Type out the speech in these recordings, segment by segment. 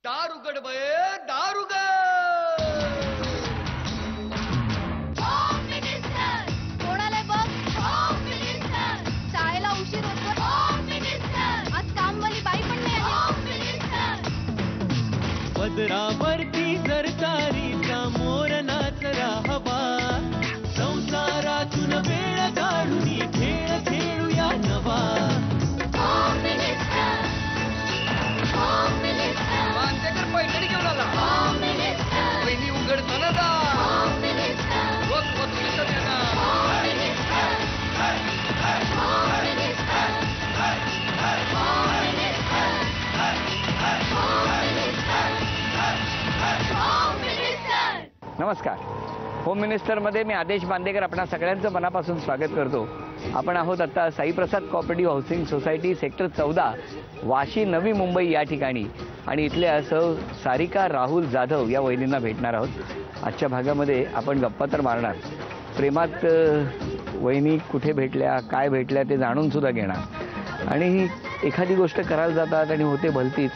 दारुगड बये दारुगड. कोणाला बघ शाळेला उशीर होतो. आज कामवाली बाई पण नाही आली. पदरावरती सरकारीचा मोर नाचरा हवा, संसारातून वेळ काढून खेळ खेळूया नवा. मानतेकर पैठणी घेऊन आला. वहिनी उघडताना जा. नमस्कार. होम मिनिस्टरमध्ये मी आदेश बांदेकर आपणा सगळ्यांचं मनापासून स्वागत करतो. आपण आहोत आता Saiprasad cooperative housing society sector 14 Vashi Navi Mumbai या ठिकाणी आणि इथले असं सारिका राहुल जाधव या वहिनींना भेटणार आहोत. आजच्या भागामध्ये आपण गप्पा तर मारणार, प्रेमात वहिनी कुठे भेटल्या काय भेटल्या ते जाणून सुद्धा घेणार आणि एखादी गोष्ट करायला जातात आणि होते भलतीच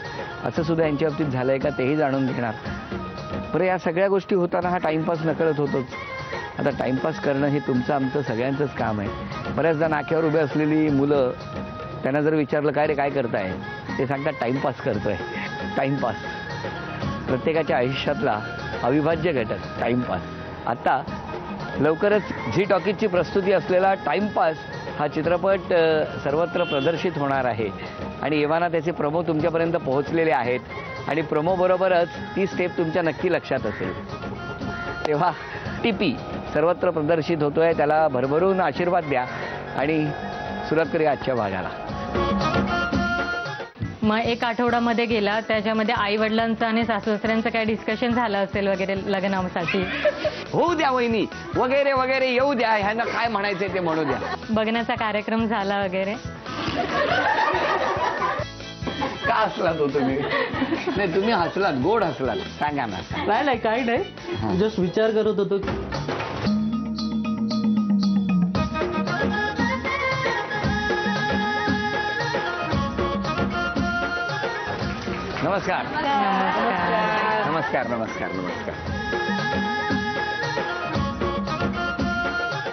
असं सुद्धा यांच्या बाबतीत झालं आहे का तेही जाणून घेणार. बरं, या सगळ्या गोष्टी होताना हा टाईमपास नकळत होतोच. आता टाईमपास करणं हे तुमचं आमचं सगळ्यांचंच काम आहे. बऱ्याचदा नाक्यावर उभे असलेली मुलं त्यांना जर विचारलं काय रे काय करताय ते सांगतात टाईमपास करतोय. टाईमपास प्रत्येकाच्या आयुष्यातला अविभाज्य घटक टाईमपास. आता लवकरच झी टॉकीजची प्रस्तुती असलेला टाईमपास हा चित्रपट सर्वत्र प्रदर्शित होणार आहे आणि एव्हाना त्याचे प्रोमो तुमच्यापर्यंत पोहोचलेले आहेत आणि प्रोमोबरोबरच ती स्टेप तुमच्या नक्की लक्षात असेल. तेव्हा टीपी सर्वत्र प्रदर्शित होतोय, त्याला भरभरून आशीर्वाद द्या आणि सुरुवात करूया आजच्या भागाला. मग एक आठवड्यामध्ये गेला, त्याच्यामध्ये आई वडिलांचं आणि सासूसाऱ्यांचं काय डिस्कशन झालं असेल वगैरे लग्नासाठी. होऊ द्या वहिनी वगैरे वगैरे येऊ द्या, ह्यांना काय म्हणायचंय ते म्हणू द्या. बघण्याचा कार्यक्रम झाला वगैरे. का हसलात हो तुम्ही? नाही तुम्ही हसलात, गोड हसलात, सांगा ना. नाही काही नाही, जस्ट विचार करत होतो. नमस्कार नमस्कार नमस्कार नमस्कार.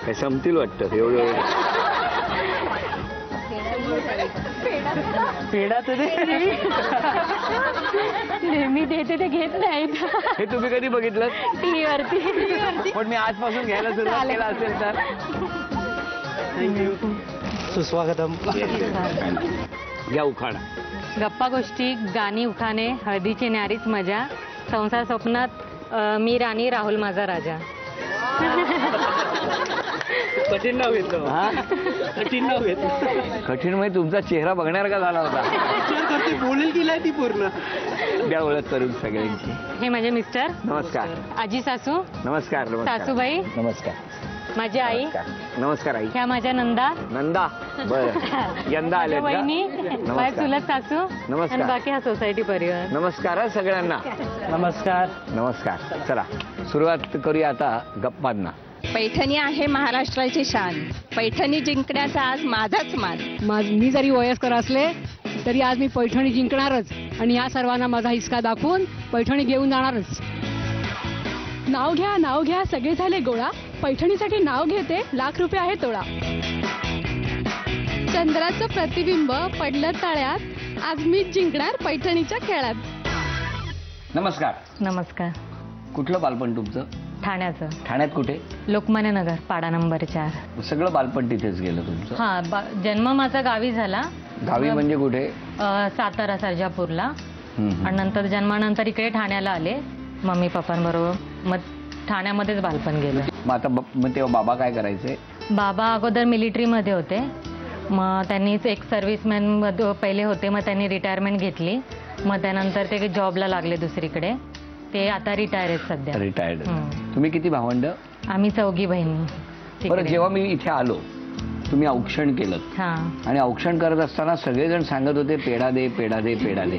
काय संपतील वाटतं एवढं. पेढा तरी नेहमी देते ते घेत नाहीत. हे तुम्ही कधी बघितलं? टीव्ही वरती. पण मी आजपासून घ्यायला सुरुवात केला असेल तर थँक्यू. सुस्वागतम. घ्या उखाणा. गप्पा गोष्टी, गाणी, उखाणे, हळदीची न्यारीच मजा, संसार स्वप्नात मी राणी, राहुल माझा राजा. कठीण नाव घेतलं. हा कठीण नाव घेतलं. कठीण म्हणजे तुमचा चेहरा बघणार का झाला होता. विचार करते बोलेल की नाही ती पूर्ण. द्या ओळख करून सगळ्यांची. हे माझे मिस्टर. नमस्कार. आजी सासू. नमस्कार नमस्कार. सासूबाई. नमस्कार. माझी आई. नमस्कार आई. ह्या माझ्या नंदा. नंदा. बरं यंदा आले वहिनी. माझ्या चुलत सासू. नमस्कार. आणि बाकी हा सोसायटी परिवार. नमस्कार हा सगळ्यांना. नमस्कार. नमस्कार. चला सुरुवात करूया आता गप्पांना. पैठणी आहे महाराष्ट्राची शान, पैठणी जिंकण्याचा आज माझाच मान. मी जरी वयस्कर असले तरी आज मी पैठणी जिंकणारच आणि या सर्वांना माझा हिसका दाखवून पैठणी घेऊन जाणारच. नाव घ्या सगळे झाले गोळा, पैठणीसाठी नाव घेते ₹1,00,000 आहे तोळा. चंद्राचं प्रतिबिंब पडलं तळ्यात, आज मीच जिंकणार पैठणीच्या खेळात. नमस्कार. नमस्कार. कुठलं बालपण तुमचं? ठाण्याचं. ठाण्यात कुठे? लोकमान्य नगर, पाडा नंबर 4. सगळं बालपण तिथेच गेलं तुमचं? हा, जन्म माझा गावी झाला. गावी म्हणजे कुठे? सातारा सर्जापूरला. आणि नंतर जन्मानंतर इकडे ठाण्याला आले मम्मी पप्पांबरोबर. मग ठाण्यामध्येच बालपण गेलं. मग आता मग तेव्हा बाबा काय करायचे? बाबा अगोदर मिलिटरीमध्ये होते, मग त्यांनीच एक सर्व्हिसमॅन पहिले होते, मग त्यांनी रिटायरमेंट घेतली. मग त्यानंतर ते जॉबला लागले दुसरीकडे. ते आता रिटायर आहेत सध्या. रिटायर्ड. तुम्ही किती भावंड? आम्ही 4 बहिणी. बरं, जेव्हा मी इथे आलो तुम्ही औक्षण केलं आणि औक्षण करत असताना सगळेजण सांगत होते पेढा दे पेढा दे पेढा दे,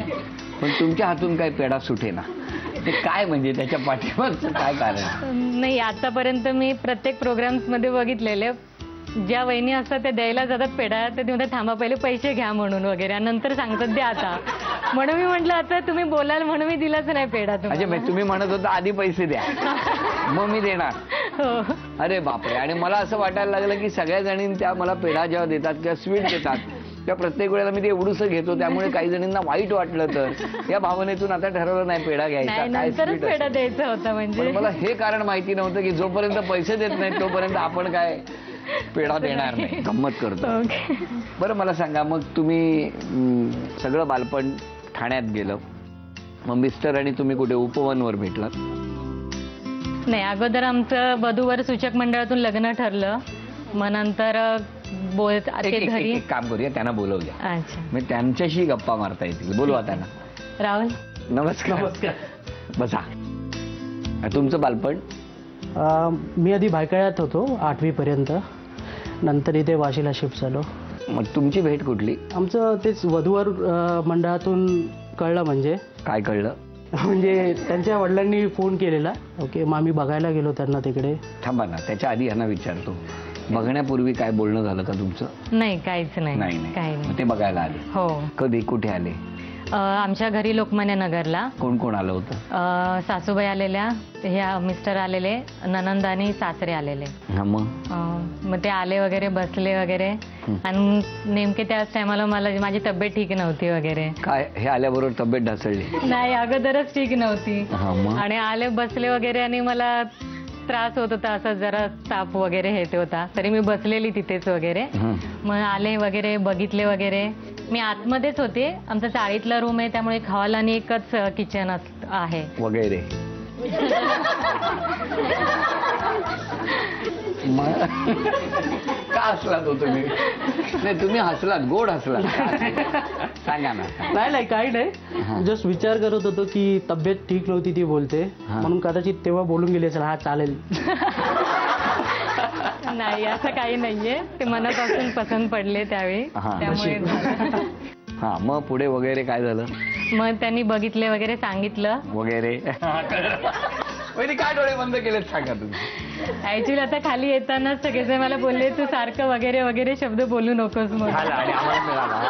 पण तुमच्या हातून काय पेढा सुटे ना. ते काय म्हणजे त्याच्या पाठीमागचं काय कारण? नाही, आतापर्यंत मी प्रत्येक प्रोग्राम्स मध्ये बघितलेले ज्या वहिनी असतात त्या द्यायला जातात पेढा, तर ते म्हणतात थांबा पहिले पैसे घ्या म्हणून वगैरे, आणि नंतर सांगतात द्या आता. म्हणून मी म्हटलं आता तुम्ही बोलाल म्हणून मी दिलाच नाही पेढा अच्छा, तुम्हाला. तुम्ही म्हणत होता आधी पैसे द्या मग मी देणार. हो. अरे बापरे. आणि मला असं वाटायला लागलं की सगळ्या जणी त्या मला पेढा जेव्हा देतात किंवा स्वीट देतात त्या प्रत्येक वेळेला मी ते एवढंसं घेतो, त्यामुळे काही जणींना वाईट वाटलं, तर या भावनेतून आता ठरवलं नाही पेढा घ्यायचा, नाही, काय नंतरच स्वीट पेढा असेल. द्यायचा होता म्हणजे. पण मला हे कारण माहिती नव्हतं की जोपर्यंत पैसे देत नाहीत तोपर्यंत आपण काय पेढा देणार नाही, गंमत करतो. ओके. बरं मला सांगा, मग तुम्ही सगळं बालपण ठाण्यात गेलं, मग मिस्टर आणि तुम्ही कुठे उपवनवर भेटलात? नाही, अगोदर आमचं वधूवर सूचक मंडळातून लग्न ठरलं, मग नंतर घरी. एक काम करूया, त्यांना बोलवूया, अच्छा. मग त्यांच्याशी गप्पा मारता येतील. बोलवा त्यांना. राहुल, नमस्कार. बसा. तुमचं बालपण? मी आधी भायखळ्यात होतो 8वी पर्यंत, नंतर इथे वाशीला शिफ्ट झालो. मग तुमची भेट कुठली? आमचं तेच वधूवर मंडळातून कळलं. म्हणजे काय कळलं? म्हणजे त्यांच्या वडिलांनी फोन केलेला. ओके, मग आम्ही बघायला गेलो त्यांना तिकडे. थांबा ना, त्याच्या आधी यांना विचारतो, बघण्यापूर्वी काय बोलणं झालं का तुमचं? नाही, काहीच नाही. नाही काही मग नाही. ते बघायला आले? हो. कधी, कुठे आले? आमच्या घरी लोकमान्य नगरला. कोण कोण आलं होतं? सासूबाई आलेल्या, ह्या मिस्टर आलेले, ननंद आणि सासरे आलेले. हा, मग ते आले वगैरे, बसले वगैरे, आणि नेमके त्याच टायमाला माझी तब्येत ठीक नव्हती वगैरे. काय हे आल्याबरोबर तब्येत ढासळली? नाही, अगोदरच ठीक नव्हती. हा, मग? आणि आले, बसले वगैरे, आणि मला त्रास होत होता, असं जरा ताप वगैरे हे ते होता, तरी मी बसलेली तिथेच वगैरे. मग आले वगैरे, बघितले वगैरे. मी आतमध्येच होते, आमचा चाळीतला रूम आहे, त्यामुळे हॉल आणि एकच किचन आहे वगैरे. का हसलात हो तुम्ही? नाही, तुम्ही हसलात, गोड हसलात. सांगा ना. नाही, काही नाही, जस्ट विचार करत होतो की तब्येत ठीक नव्हती ती बोलते, म्हणून कदाचित तेव्हा बोलून गेले असेल, हा चालेल. नाही, असं काही नाहीये, ते मनापासून पसंत पडले त्यावेळी, त्यामुळे. हा, मग पुढे वगैरे काय झालं? मग त्यांनी बघितले वगैरे, सांगितलं वगैरे. काय डोळे बंद केलेत सांगा तुम्ही? ऍक्च्युली आता खाली येतानाच सगळेजण मला बोलले तू सारखं वगैरे वगैरे शब्द बोलू नकोस. मग आणि आम्हाला मिळाला.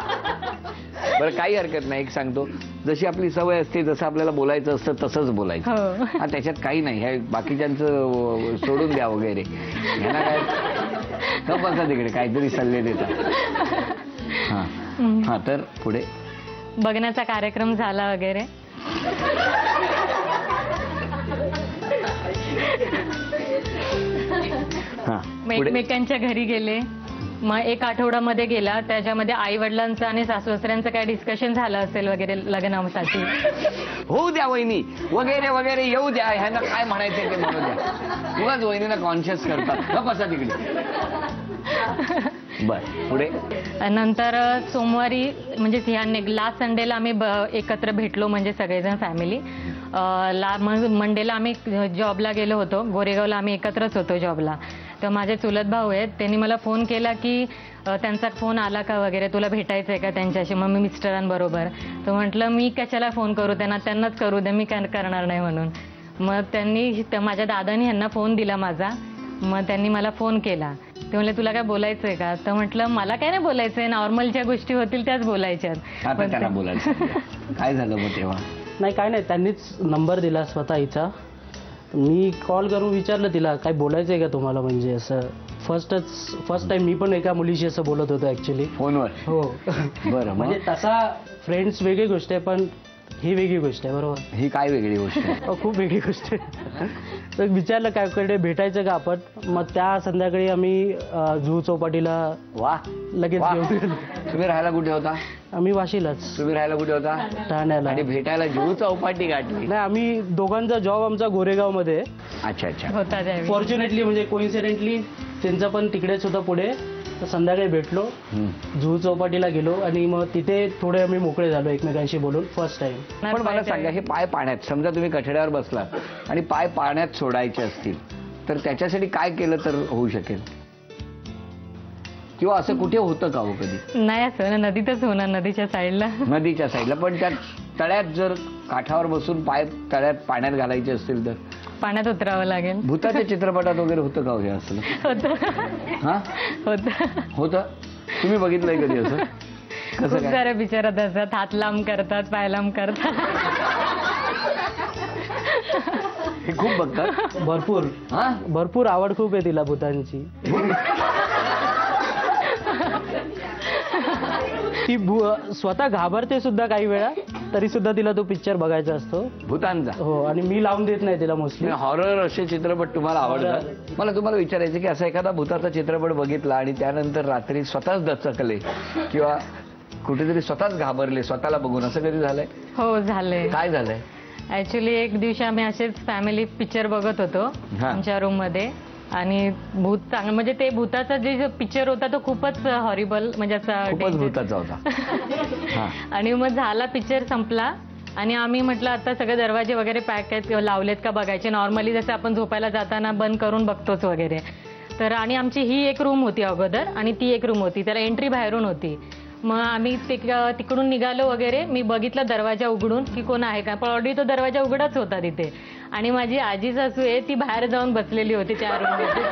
बरं, काही हरकत नाही. एक सांगतो, जशी आपली सवय असते, जसं आपल्याला बोलायचं असतं तसंच बोलायचं. हा, त्याच्यात काही नाही. ह्या बाकीच्यांचं सोडून द्या वगैरे, ह्यांना काय बसा तिकडे, काहीतरी सल्ले देतात. हा, तर पुढे बघण्याचा कार्यक्रम झाला वगैरे. एकमेकांच्या घरी गेले. मग एक आठवड्यामध्ये गेला, त्याच्यामध्ये आई वडिलांचं आणि सासू-सासऱ्यांचं काय डिस्कशन झालं असेल वगैरे लग्नासाठी. होऊ द्या वहिनी वगैरे वगैरे, येऊ द्या, ह्यांना काय म्हणायचं ते म्हणू द्या. उगाच वहिनीला कॉन्शियस करतात. बसा तिकडे. बर, पुढे. नंतर सोमवारी म्हणजे ह्या लास्ट संडेला आम्ही एकत्र भेटलो, म्हणजे सगळेजण फॅमिली. मंडेला आम्ही जॉबला गेलो होतो, गोरेगावला आम्ही एकत्रच होतो जॉबला. तर माझे चुलत भाऊ आहेत, त्यांनी मला फोन केला की त्यांचा फोन आला का वगैरे, तुला भेटायचं आहे का त्यांच्याशी. मग मी मिस्टरांबरोबर, तर म्हटलं मी कशाला फोन करू त्यांना, त्यांनाच करू दे, मी करणार नाही म्हणून. मग त्यांनी माझ्या दादानी ह्यांना फोन दिला माझा. मग त्यांनी मला फोन केला, ते म्हणले तुला काय बोलायचंय का. तर म्हटलं मला काय नाही बोलायचंय, नॉर्मल ज्या गोष्टी होतील त्याच बोलायच्यात. काय झालं मग तेव्हा? नाही, काय नाही, त्यांनीच नंबर दिला स्वतः हिचा. मी कॉल करून विचारलं तिला काय बोलायचंय का तुम्हाला, म्हणजे असं फर्स्ट टाइम मी पण एका मुलीशी असं बोलत होतो ऍक्च्युली फोनवर. हो. बरं, म्हणजे तसा फ्रेंड्स वेगळी गोष्ट आहे, पण ही वेगळी गोष्ट आहे. बरोबर. ही काय वेगळी गोष्ट आहे? खूप वेगळी गोष्ट आहे. तर विचारलं काय कडे भेटायचं का आपण. मग त्या संध्याकाळी आम्ही जुहू चौपाटीला लगेच घेऊन गेलो. तुम्ही राहायला कुठे होता? आम्ही वाशीलाच. तुम्ही राहायला कुठे होता? ठाण्याला. आणि भेटायला जुहू चौपाटी गाठली? नाही, आम्ही दोघांचा जॉब आमचा गोरेगाव मध्ये. अच्छा अच्छा. होता. फॉर्च्युनेटली म्हणजे कोइन्सिडेंटली त्यांचं पण तिकडेच होतं पुढे. तर संध्याकाळी भेटलो, जुहू चौपाटीला गेलो, आणि मग तिथे थोडे आम्ही मोकळे झालो एकमेकांशी बोलून फर्स्ट टाइम. पण मला सांगा, हे पाय पाण्यात, समजा तुम्ही कठड्यावर बसलात आणि पाय पाण्यात सोडायचे असतील तर त्याच्यासाठी काय केलं तर होऊ शकेल? किंवा असं कुठे होतं का हो कधी? नाही, असं नदीतच होणार, नदीच्या साईडला. नदीच्या साईडला. पण त्या तळ्यात जर काठावर बसून पाय तळ्यात पाण्यात घालायचे असतील तर? पाण्यात उतरावं लागेल. भूताच्या चित्रपटात वगैरे होतं का हो हे असलं? होतं हा होतं. तुम्ही बघितलंय कधी असं? खूप कसं काय? साऱ्या बिचारात असतात, हात लांब करतात, पाय लांब करतात. हे खूप बघतात. भरपूर हा भरपूर आवड खूप आहे तिला भूतांची. ती स्वतः घाबरते सुद्धा काही वेळा, तरी सुद्धा तिला तो पिक्चर बघायचा असतो भूतांचा. हो. आणि मी लावून देत नाही तिला मोस्टली. हॉरर असे चित्रपट तुम्हाला आवडतात? मला तुम्हाला विचारायचं की असा एखादा भूताचा चित्रपट बघितला आणि त्यानंतर रात्री स्वतःच दचकले किंवा कुठेतरी स्वतःच घाबरले स्वतःला बघून, असं कधी झालंय? हो झाले. काय झालंय? ऍक्च्युली एक दिवशी आम्ही असेच फॅमिली पिक्चर बघत होतो हा. आमच्या रूम मध्ये, आणि भूत चांगलं म्हणजे ते भूताचा जे पिक्चर होता तो खूपच हॉरिबल, म्हणजे असा खूपच भूताचा होता. हा. आणि मग झाला पिक्चर संपला आणि आम्ही म्हटलं आता सगळे दरवाजे वगैरे पॅक आहेत किंवा लावलेत का बघायचे, नॉर्मली जसं आपण झोपायला जाताना बंद करून बघतोच वगैरे. तर आणि आमची ही एक रूम होती अगोदर आणि ती एक रूम होती, त्याला एंट्री बाहेरून होती. मग आम्ही तिकडून निघालो वगैरे, मी बघितलं दरवाजा उघडून की कोण आहे का, पण ऑलरेडी तो दरवाजा उघडाच होता तिथे. आणि माझी आजी सासू आहे ती बाहेर जाऊन बसलेली होती त्या रूममध्ये.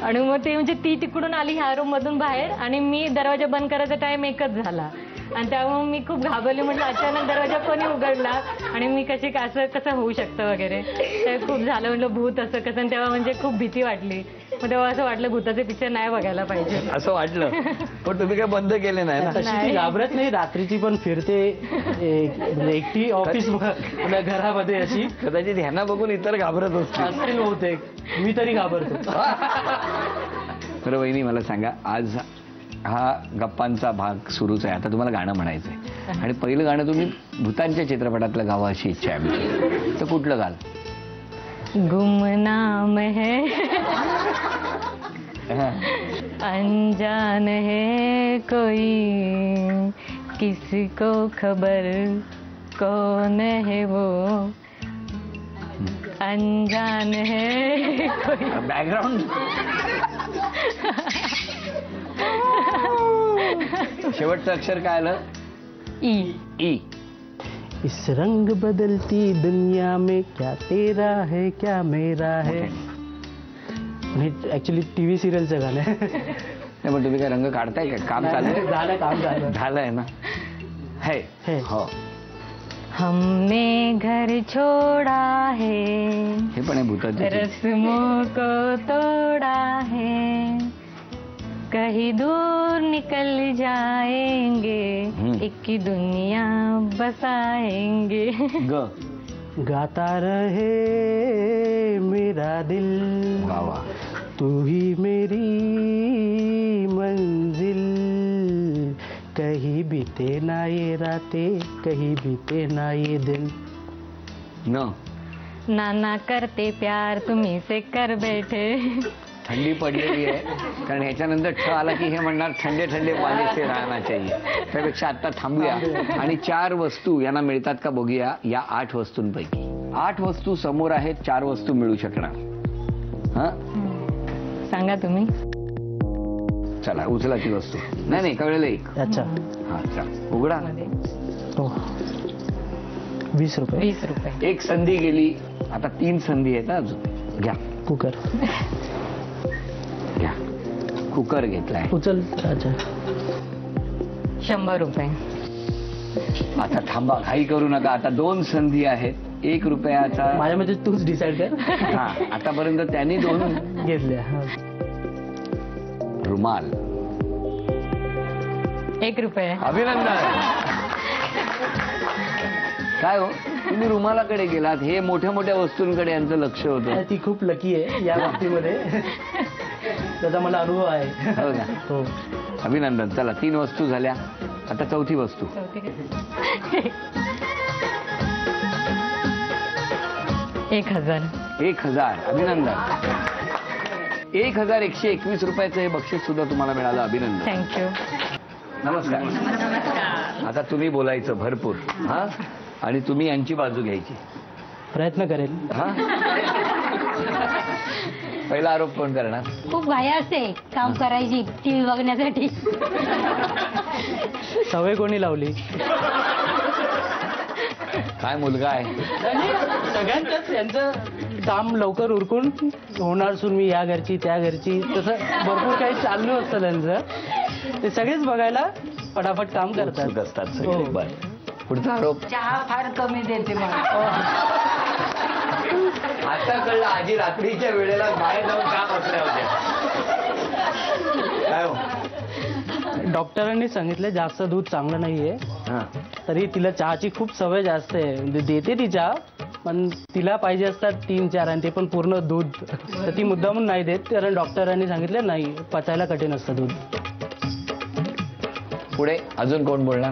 आणि मग ते म्हणजे ती तिकडून आली ह्या रूम मधून बाहेर आणि मी दरवाजा बंद करायचा टाइम एकच झाला. आणि त्यामुळे मी खूप घाबरली, म्हटलं अचानक दरवाजा कोणी उघडला आणि मी असं कसं होऊ शकतं वगैरे. ते खूप झालं, म्हटलं भूत असं कसं. आणि तेव्हा म्हणजे खूप भीती वाटली. मग तेव्हा असं वाटलं भूताचे पिक्चर नाही बघायला पाहिजे असं वाटलं. पण तुम्ही काय बंद केले नाही ना? तशी ती घाबरत नाही, रात्रीची पण फिरते एकटी ऑफिस आपल्या घरामध्ये अशी. कदाचित ह्यांना बघून इतर घाबरत असतील. असतील बहुतेक, मी तरी घाबरतो. बरं वहिनी मला सांगा, आज हा गप्पांचा भाग सुरूच आहे, आता तुम्हाला गाणं म्हणायचंय आणि पहिलं गाणं तुम्ही भूतांच्या चित्रपटातलं गावं अशी इच्छा आहे आमची, तर कुठलं गाल? गुमनाम है अनजान है कोई, किसको खबर कौन है वो, अनजान है कोई. बॅकग्राऊंड शेवटचं अक्षर काय आलं? ई. ई. इस रंग बदलती दुनिया में क्या तेरा है क्या मेरा है. ऍक्च्युली टीव्ही सिरियलचं गाणं आहे. नाही पण तुम्ही काय रंग काढताय का? काम चाललंय? झालं, काम झालं. झालंय ना? है हो. हमने घर छोड़ा है, हे पण आहे भूताचे. रस्मों को तोड़ा है, कहीं दूर निकल जाएंगे, एक की दुनिया बसाएंगे. ग. गाता रहे मेरा दिल, वा वा. तू ही मेरी मंजिल, कहीं बीते ना ये रातें, कहीं बीते ना ये दिन. न. नाना करते प्यार तुम्ही से कर बैठे. थंडी पडलेली आहे, कारण ह्याच्यानंतर ठ आला की हे म्हणणार थंडे थंडे पाणी से राहना चाहिए. त्यापेक्षा आता थांबूया आणि 4 वस्तू यांना मिळतात का बघूया. या 8 वस्तूंपैकी 8 वस्तू समोर आहेत, 4 वस्तू मिळू शकणार. हा सांगा तुम्ही. चला उचला ती वस्तू. नाही एका वेळेला एक. अच्छा. हा चला उघडा. हो. 20 रुपये. 20 रुपये. एक संधी गेली, आता 3 संधी आहेत अजून. घ्या कुकर. घ्या. कुकर घेतलाय. उचल. अच्छा. 100 रुपये. आता थांबा, घाई करू नका. आता 2 संधी आहेत. 1 रुपयाचा माझ्यामध्ये तूच डिसाईड कर. हा आतापर्यंत त्यांनी 2 घेतल्या. रुमाल. 1 रुपये. अभिनंदन. काय हो तुम्ही रुमालाकडे गेलात, हे मोठ्या मोठ्या वस्तूंकडे यांचं लक्ष होतं. ती खूप लकी आहे या बाबतीमध्ये, त्याचा मला अनुभव आहे. हो ना. हो. अभिनंदन. चला 3 वस्तू झाल्या, आता 4थी वस्तू. 1000. 1000. अभिनंदन. 1121 रुपयाचं हे बक्षीस सुद्धा तुम्हाला मिळालं. अभिनंदन. थँक्यू. नमस्कार. आता तुम्ही बोलायचं भरपूर. हा आणि तुम्ही यांची बाजू घ्यायची. प्रयत्न करेल. हा पहिला आरोप कोण करणार? खूप घाई असते काम करायची टीव्ही बघण्यासाठी. सवय कोणी लावली? काय मुलगा आहे. आणि सगळ्यांच्याच यांचं काम लवकर उरकून होणार सून मी या घरची त्या घरची तसं भरपूर काही चालू असतं त्यांचं. ते सगळेच बघायला फटाफट काम करतात. उत्सुक असतात सगळे. हो. बरं. पुढचा आरोप. चहा फार कमी देते मला. आता कळलं आजी रात्रीच्या वेळेला बाहेर जाऊन का बसल्या होत्या. काय हो? डॉक्टरांनी सांगितलं जास्त दूध चांगलं नाहीये. हा. तरी तिला चहाची खूप सवय जास्त आहे. म्हणजे देते ती चहा, पण तिला पाहिजे असतात 3-4 आणि ते पण पूर्ण दूध. तर ती मुद्दामून नाही देत, कारण डॉक्टरांनी सांगितलं नाही, पचायला कठीण असतं दूध. पुढे अजून कोण बोलणार.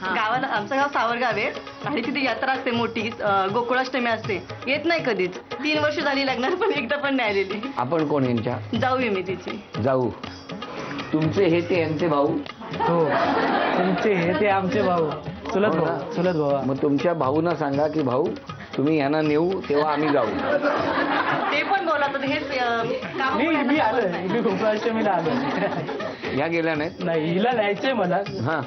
गावाला आमचं गाव सावरगाव आहे आणि तिथे यात्रा असते मोठी, गोकुळाष्टमी असते. येत नाही कधीच. 3 वर्ष झाली लग्नाला, पण एकदा पण नाही आलेली. आपण कोण यांच्या. जाऊ मी तिची. जाऊ. तुमचे हे ते यांचे भाऊ. हो, तुमचे हे ते आमचे भाऊ, चुलत भाऊ. चुलत भाऊ. मग तुमच्या भाऊंना सांगा की भाऊ तुम्ही यांना नेऊ तेव्हा आम्ही जाऊ. ते पण बोलत होते. हेच मी आलोय, मी गोकुळाष्टमीला आलोय. या गेल्या नाहीत. नाही, हिला न्यायचंय मला. हा.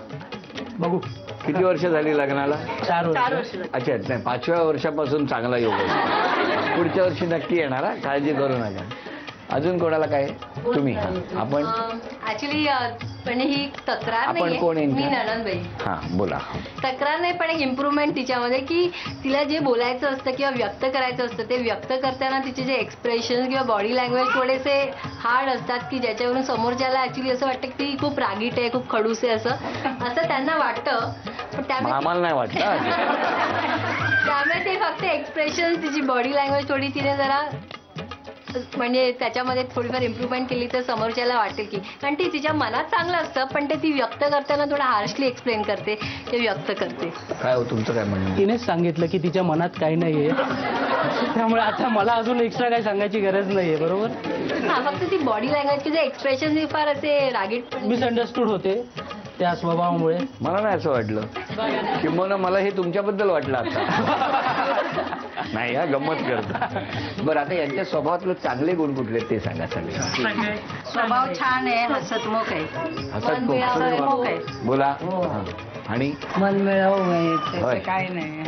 बघू किती वर्ष झाली लग्नाला. 4 वर्ष. अच्छा. नाही, 5व्या वर्षापासून चांगला योग आहे. पुढच्या वर्षी नक्की येणार हा, काळजी करू नका. अजून कोणाला काय. तुम्ही. आपण ऍक्च्युली पण ही तक्रार आपण नाहीये. कोण आहे? मी नणंदबाई. हा बोला. तक्रार नाही, पण एक इम्प्रूव्हमेंट तिच्यामध्ये की तिला जे बोलायचं असतं किंवा व्यक्त करायचं असतं ते व्यक्त करताना तिचे जे एक्सप्रेशन किंवा बॉडी लँग्वेज थोडेसे हार्ड असतात की ज्याच्यावरून समोरच्याला ऍक्च्युली असं वाटतं की ती खूप रागीट आहे, खूप खडूस आहे, असं त्यांना वाटतं. पण त्यामुळे आम्हाला नाही वाटतं. त्यामुळे ते फक्त एक्सप्रेशन, तिची बॉडी लँग्वेज थोडी तिने जरा म्हणजे त्याच्यामध्ये थोडीफार इम्प्रूव्हमेंट केली तर समोरच्याला वाटेल की, कारण ती तिच्या मनात चांगलं असतं पण ते ती व्यक्त करताना थोडं हार्शली एक्सप्लेन करते, ते व्यक्त करते. काय हो तुमचं काय म्हणणं. तिनेच सांगितलं की तिच्या मनात काही नाहीये, त्यामुळे आता मला अजून एक्स्ट्रा काही सांगायची गरज नाहीये. बरोबर. हा, फक्त ती बॉडी लँग्वेज किंवा एक्सप्रेशन फार असे रागीट मिसअंडरस्टूड होते त्या स्वभावामुळे. मला नाही असं वाटलं. किंबहुना मला हे तुमच्याबद्दल वाटलं आता. नाही हा, गंमत करतो. बरं, आता यांच्या स्वभावातले चांगले गुण कुठले ते सांगा. सगळे स्वभाव छान आहे, हसतमुख आहे. हसतमुख आहे. बोला. आणि मन मिळावं होय. काय नाही.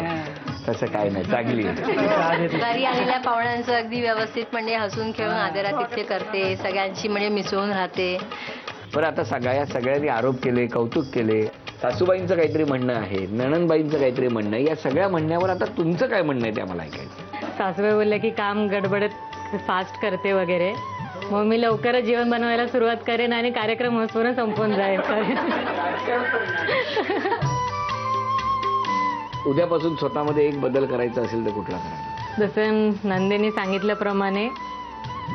तसं काय नाही, चांगली घरी आलेल्या पाहुण्यांचं अगदी व्यवस्थित म्हणजे हसून खेळून आदरातिथ्य करते, सगळ्यांशी म्हणजे मिसळून राहते. बरं, आता सगळ्यांनी आरोप केले, कौतुक केले. सासूबाईंचं काहीतरी म्हणणं आहे, नणंदबाईंचं काहीतरी म्हणणं आहे. या सगळ्या म्हणण्यावर आता तुमचं काय म्हणणं आहे ते आम्हाला ऐकायचं. सासूबाई बोलले की काम गडबडत फास्ट करते वगैरे, मग मी लवकरच जेवण बनवायला सुरुवात करेन आणि कार्यक्रम होईपर्यंत संपून जाईल. उद्यापासून स्वतःमध्ये एक बदल करायचा असेल तर कुठला करायचा. जसं नंदेने सांगितल्याप्रमाणे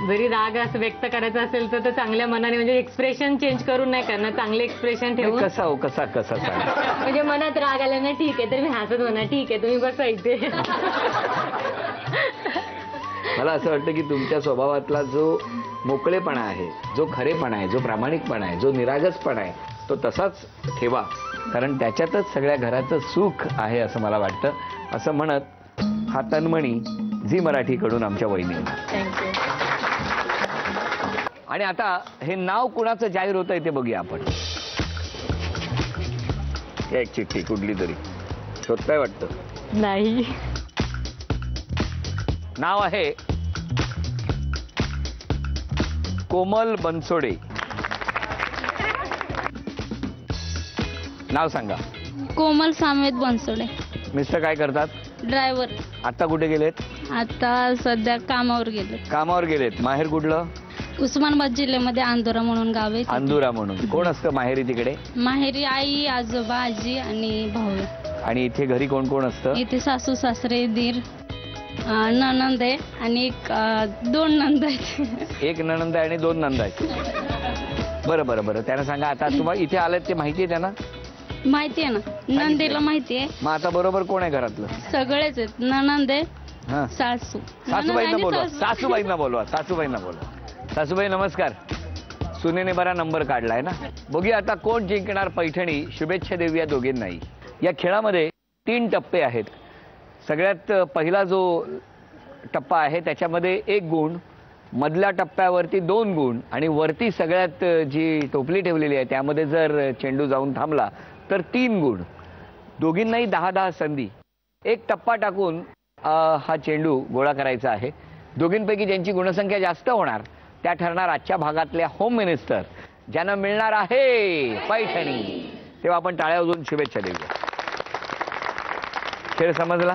जरी राग असं व्यक्त करायचा असेल तर चांगल्या मनाने म्हणजे एक्सप्रेशन चेंज करून नाही करणार, चांगले एक्सप्रेशन ठेवून. कसा हो कसा कसा म्हणजे मनात राग आला ना, ठीक आहे तर मी हसत म्हणा, ठीक आहे तुम्ही बसा इथे. मला असं वाटतं की तुमच्या स्वभावातला जो मोकळेपणा आहे, जो खरेपणा आहे, जो प्रामाणिकपणा आहे, जो निरागसपणा आहे, तो तसाच ठेवा, कारण त्याच्यातच सगळ्या घराचं सुख आहे असं मला वाटतं. असं म्हणत हा तन्मणी झी मराठीकडून आमच्या वहिनींना. थँक्यू. आणि आता हे नाव कुणाचं जाहीर होतंय ते बघूया आपण. एक चिठ्ठी कुठली तरी शोधताय वाटतं. नाही. नाव आहे कोमल बनसोडे. नाव सांगा. कोमल सामेत बनसोडे. मिस्टर काय करतात. ड्रायव्हर. आता कुठे गेलेत. आता सध्या कामावर गेले. कामावर गेलेत. माहेर कुठलं. उस्मानाबाद जिल्ह्यामध्ये अंदुरा म्हणून गाव आहे. अंदुरा म्हणून. कोण असतं माहेरी तिकडे. माहेरी आई, आजोबा, आजी आणि भाऊ. आणि इथे घरी कोण कोण असतं. इथे सासू सासरे, दीर, नणंद आहे आणि 2 नंद आहेत. एक नणंद आहे आणि 2 नंद आहेत. बरं बरं बरं, त्यांना सांगा आता तुम्हाला इथे आलेत ते माहिती आहे त्यांना. माहिती आहे ना, नंदेला माहिती आहे. मग आता बरोबर कोण आहे घरातलं. सगळेच आहेत. नणंद आहे, हा, सासू. सासूबाईंना बोलवा. सासूबाईंना बोलवा. सासूबाईंना बोलवा. सासूबाई नमस्कार. सुनेने बरा नंबर काढलाय ना. बघूया आता कोण जिंकणार पैठणी. शुभेच्छा देऊया दोघींनाही. या खेळामध्ये 3 टप्पे आहेत. सगळ्यात पहिला जो टप्पा आहे त्याच्यामध्ये 1 गुण, मधल्या टप्प्यावरती 2 गुण आणि वरती सगळ्यात जी टोपली ठेवलेली आहे त्यामध्ये जर चेंडू जाऊन थांबला तर 3 गुण. दोघींनाही 10-10 संधी. एक टप्पा टाकून हा चेंडू गोळा करायचा आहे. दोघींपैकी ज्यांची गुणसंख्या जास्त होणार त्या ठरणार आजच्या भागातल्या होम मिनिस्टर, ज्यांना मिळणार आहे पैठणी. तेव्हा आपण टाळ्या वाजवून शुभेच्छा देऊया. खेळ समजला?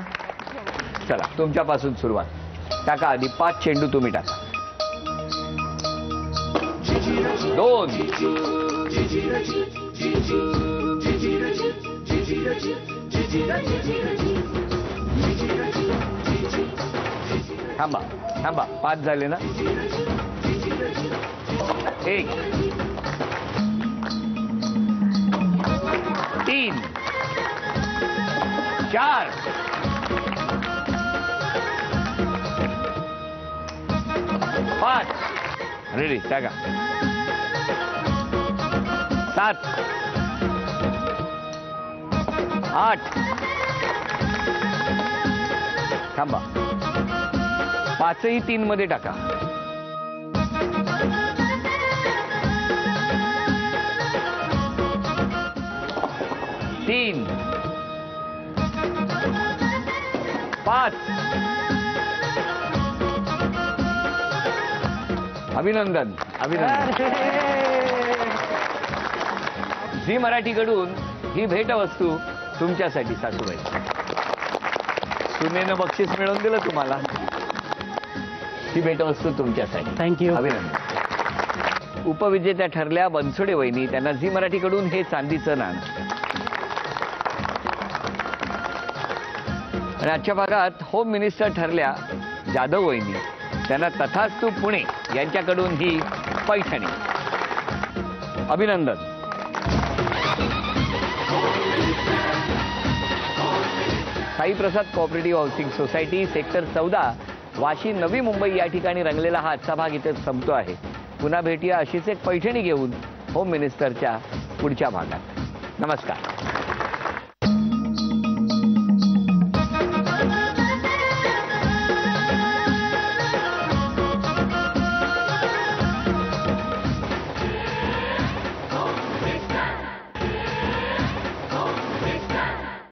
चला तुमच्यापासून सुरुवात. टाका आधी 5 चेंडू तुम्ही टाका. 2 थांबा थांबा 5 झाले ना. 1 3 4 5 रेडी टाका. 7 8 थांबा 5ही 3 मध्ये टाका. 3 5 अभिनंदन अभिनंदन. झी मराठीकडून ही भेटवस्तू तुमच्यासाठी सासूबाई. सुनेनं बक्षीस मिळवून दिलं तुम्हाला. ही भेटवस्तू तुमच्यासाठी. थँक्यू. अभिनंदन. उपविजेत्या ठरल्या बनसोडे वहिनी. त्यांना झी मराठीकडून हे चांदीचं नाणं. आणि आजच्या भागात होम मिनिस्टर ठरल्या जाधव वहिनी. त्यांना तथास्तु पुणे यांच्याकडून ही पैठणी. अभिनंदन. Saiprasad cooperative housing society sector 14 Vashi Navi Mumbai या ठिकाणी रंगलेला हा आजचा भाग इथे संपतो आहे. पुन्हा भेटूया अशीच एक पैठणी घेऊन होम मिनिस्टरच्या पुढच्या भागात. नमस्कार.